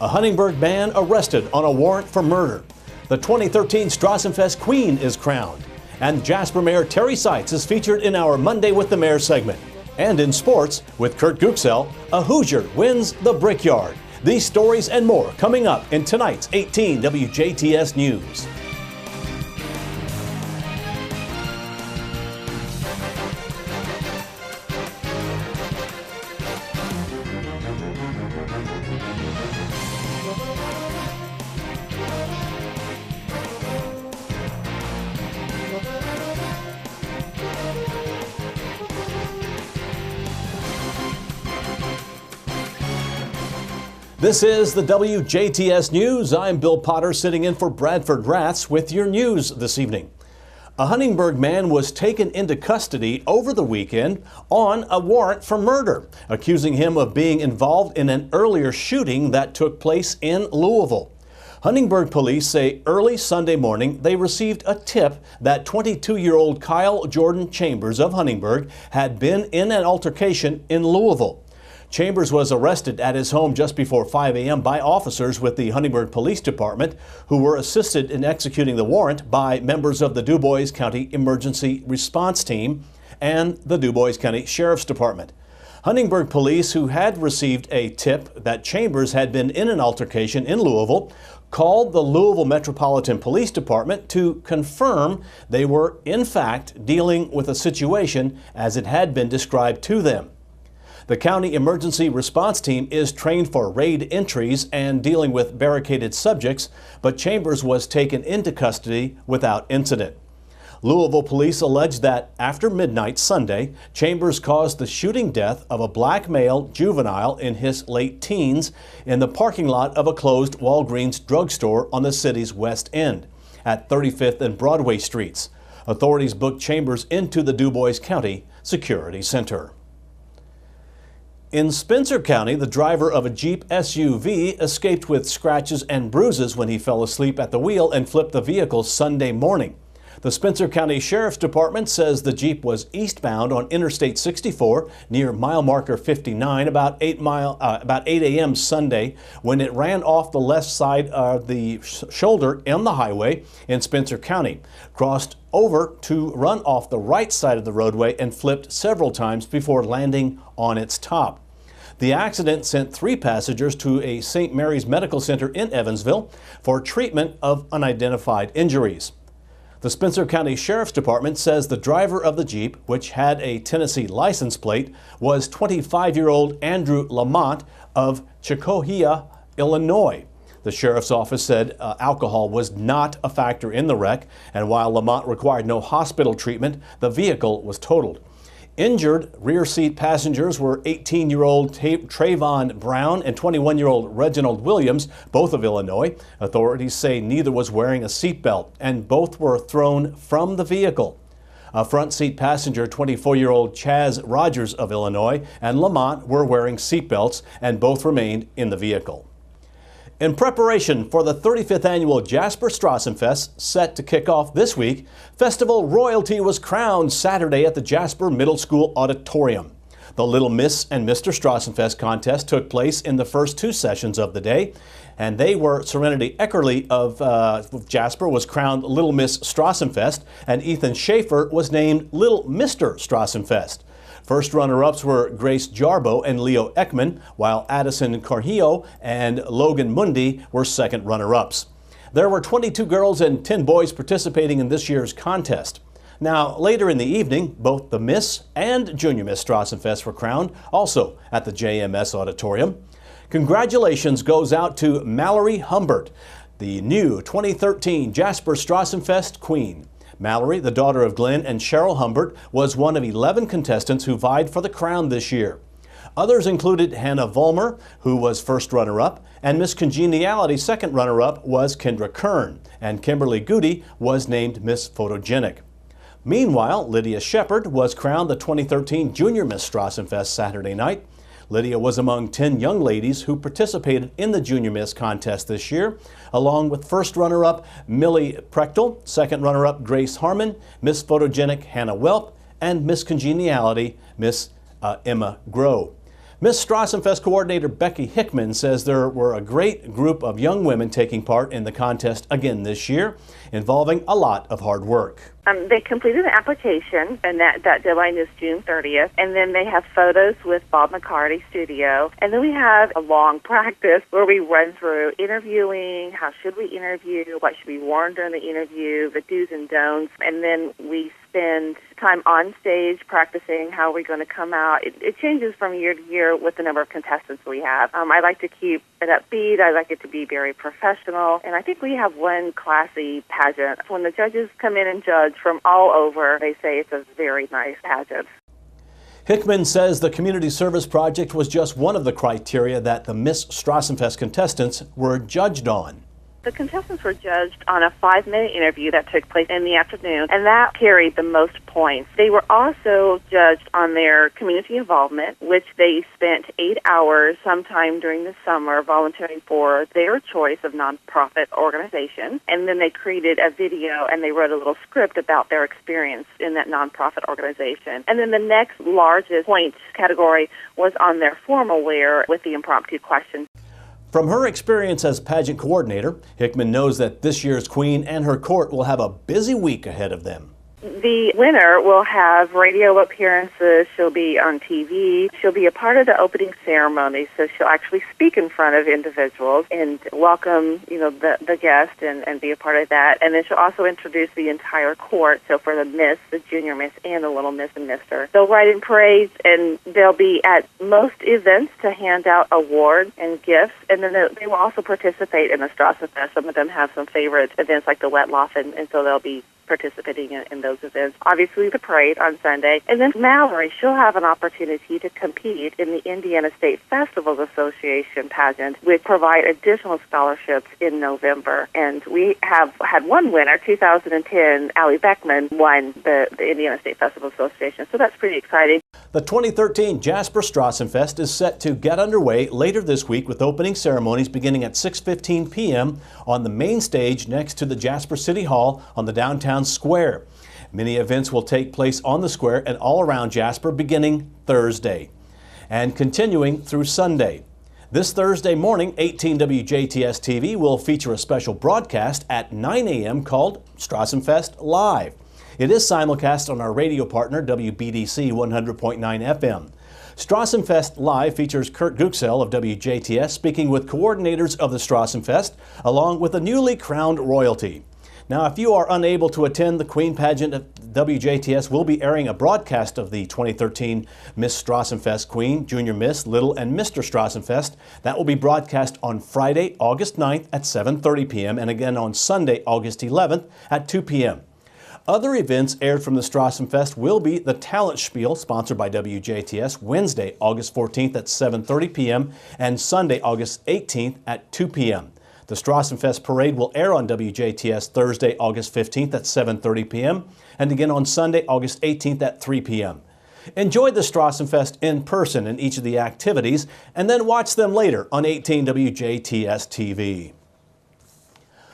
A Huntingburg man arrested on a warrant for murder. The 2013 Strassenfest Queen is crowned. And Jasper Mayor Terry Seitz is featured in our Monday with the Mayor segment. And in sports, with Kurt Guxell, a Hoosier wins the Brickyard. These stories and more coming up in tonight's 18 WJTS News. This is the WJTS News. I'm Bill Potter sitting in for Bradford Raths with your news this evening. A Huntingburg man was taken into custody over the weekend on a warrant for murder, accusing him of being involved in an earlier shooting that took place in Louisville. Huntingburg police say early Sunday morning they received a tip that 22-year-old Kyle Jordan Chambers of Huntingburg had been in an altercation in Louisville. Chambers was arrested at his home just before 5 a.m. by officers with the Huntingburg Police Department, who were assisted in executing the warrant by members of the Dubois County Emergency Response Team and the Dubois County Sheriff's Department. Huntingburg police, who had received a tip that Chambers had been in an altercation in Louisville, called the Louisville Metropolitan Police Department to confirm they were, in fact, dealing with a situation as it had been described to them. The County Emergency Response Team is trained for raid entries and dealing with barricaded subjects, but Chambers was taken into custody without incident. Louisville police allege that after midnight Sunday, Chambers caused the shooting death of a black male juvenile in his late teens in the parking lot of a closed Walgreens drugstore on the city's west end at 35th and Broadway Streets. Authorities booked Chambers into the Dubois County Security Center. In Spencer County, the driver of a Jeep SUV escaped with scratches and bruises when he fell asleep at the wheel and flipped the vehicle Sunday morning. The Spencer County Sheriff's Department says the Jeep was eastbound on Interstate 64 near mile marker 59 about 8 a.m. Sunday when it ran off the left side of the shoulder on the highway in Spencer County, crossed over to run off the right side of the roadway and flipped several times before landing on its top. The accident sent 3 passengers to a St. Mary's Medical Center in Evansville for treatment of unidentified injuries. The Spencer County Sheriff's Department says the driver of the Jeep, which had a Tennessee license plate, was 25-year-old Andrew Lamont of Chicohea, Illinois. The sheriff's office said alcohol was not a factor in the wreck, and while Lamont required no hospital treatment, the vehicle was totaled. Injured rear seat passengers were 18-year-old Trayvon Brown and 21-year-old Reginald Williams, both of Illinois. Authorities say neither was wearing a seatbelt, and both were thrown from the vehicle. A front seat passenger, 24-year-old Chaz Rogers of Illinois, and Lamont were wearing seatbelts, and both remained in the vehicle. In preparation for the 35th annual Jasper Strassenfest set to kick off this week, festival royalty was crowned Saturday at the Jasper Middle School Auditorium. The Little Miss and Mr. Strassenfest contest took place in the first 2 sessions of the day, and they were Serenity Eckerly of Jasper was crowned Little Miss Strassenfest, and Ethan Schaefer was named Little Mr. Strassenfest. First runner-ups were Grace Jarbo and Leo Ekman, while Addison Carhio and Logan Mundy were second runner-ups. There were 22 girls and 10 boys participating in this year's contest. Now, later in the evening, both the Miss and Junior Miss Strassenfest were crowned, also at the JMS Auditorium. Congratulations goes out to Mallory Humbert, the new 2013 Jasper Strassenfest Queen. Mallory, the daughter of Glenn and Cheryl Humbert, was one of 11 contestants who vied for the crown this year. Others included Hannah Vollmer, who was first runner-up, and Miss Congeniality second runner-up was Kendra Kern, and Kimberly Goody was named Miss Photogenic. Meanwhile, Lydia Shepard was crowned the 2013 Junior Miss Strassenfest Saturday night. Lydia was among 10 young ladies who participated in the Junior Miss contest this year, along with first runner-up Millie Prechtel, second runner-up Grace Harmon, Miss Photogenic Hannah Welp, and Miss Congeniality Miss Emma Groh. Miss Strassenfest coordinator Becky Hickman says there were a great group of young women taking part in the contest again this year, involving a lot of hard work. They completed an application, and that deadline is June 30th. And then they have photos with Bob McCarty Studio. And then we have a long practice where we run through interviewing, how should we interview, what should be worn during the interview, the do's and don'ts. And then we spend time on stage practicing how we're going to come out. It changes from year to year with the number of contestants we have. I like to keep it upbeat. I like it to be very professional. And I think we have one classy pageant. When the judges come in and judge from all over, they say it's a very nice pageant. Hickman says the community service project was just one of the criteria that the Miss Strassenfest contestants were judged on. The contestants were judged on a 5-minute interview that took place in the afternoon, and that carried the most points. They were also judged on their community involvement, which they spent 8 hours sometime during the summer volunteering for their choice of nonprofit organization. And then they created a video and they wrote a little script about their experience in that nonprofit organization. And then the next largest point category was on their formal wear with the impromptu questions. From her experience as pageant coordinator, Hickman knows that this year's queen and her court will have a busy week ahead of them. The winner will have radio appearances. She'll be on TV. She'll be a part of the opening ceremony, so she'll actually speak in front of individuals and welcome, the guest and be a part of that. And then she'll also introduce the entire court, so for the Miss, the Junior Miss, and the Little Miss and Mister. They'll write in parades, and they'll be at most events to hand out awards and gifts, and then they will also participate in the Strassenfest. Some of them have some favorite events like the Wet Loft, and so they'll be participating in those events. Obviously, the parade on Sunday. And then Mallory, she'll have an opportunity to compete in the Indiana State Festivals Association pageant, which provide additional scholarships in November. And we have had one winner, 2010, Allie Beckman, won the Indiana State Festival Association. So that's pretty exciting. The 2013 Jasper Strassenfest is set to get underway later this week with opening ceremonies beginning at 6:15 p.m. on the main stage next to the Jasper City Hall on the downtown square. Many events will take place on the square and all around Jasper beginning Thursday and continuing through Sunday. This Thursday morning, 18 WJTS TV will feature a special broadcast at 9 a.m. called Strassenfest Live. It is simulcast on our radio partner, WBDC 100.9 FM. Strassenfest Live features Kurt Guxell of WJTS speaking with coordinators of the Strassenfest, along with the newly crowned royalty. Now, if you are unable to attend the Queen Pageant, WJTS will be airing a broadcast of the 2013 Miss Strassenfest Queen, Junior Miss, Little, and Mr. Strassenfest. That will be broadcast on Friday, August 9th at 7:30 p.m. and again on Sunday, August 11th at 2 p.m. Other events aired from the Strassenfest will be the Talent Spiel, sponsored by WJTS, Wednesday, August 14th at 7:30 p.m. and Sunday, August 18th at 2 p.m. The Strassenfest Parade will air on WJTS Thursday, August 15th at 7:30 p.m. and again on Sunday, August 18th at 3 p.m. Enjoy the Strassenfest in person in each of the activities and then watch them later on 18 WJTS TV.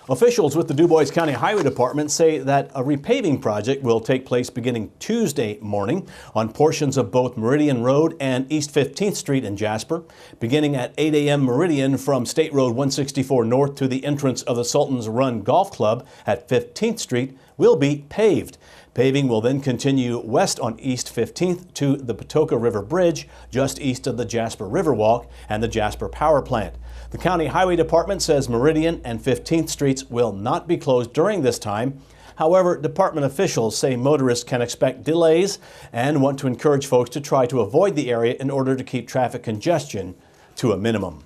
Officials with the DuBois County Highway Department say that a repaving project will take place beginning Tuesday morning on portions of both Meridian Road and East 15th Street in Jasper. Beginning at 8 a.m. Meridian from State Road 164 North to the entrance of the Sultan's Run Golf Club at 15th Street will be paved. Paving will then continue west on East 15th to the Patoka River Bridge, just east of the Jasper Riverwalk and the Jasper Power Plant. The County Highway Department says Meridian and 15th Streets will not be closed during this time. However, department officials say motorists can expect delays and want to encourage folks to try to avoid the area in order to keep traffic congestion to a minimum.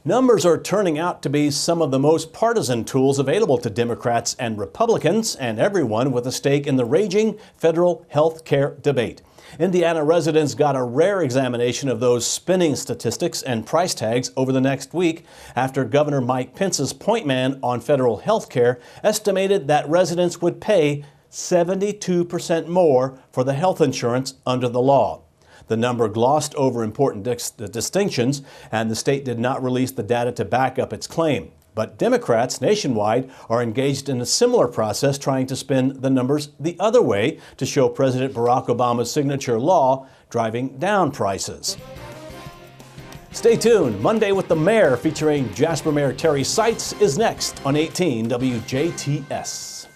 Numbers are turning out to be some of the most partisan tools available to Democrats and Republicans and everyone with a stake in the raging federal health care debate. Indiana residents got a rare examination of those spinning statistics and price tags over the next week after Governor Mike Pence's point man on federal health care estimated that residents would pay 72% more for the health insurance under the law. The number glossed over important distinctions, and the state did not release the data to back up its claim. But Democrats nationwide are engaged in a similar process, trying to spin the numbers the other way to show President Barack Obama's signature law driving down prices. Stay tuned. Monday with the Mayor, featuring Jasper Mayor Terry Seitz, is next on 18 WJTS.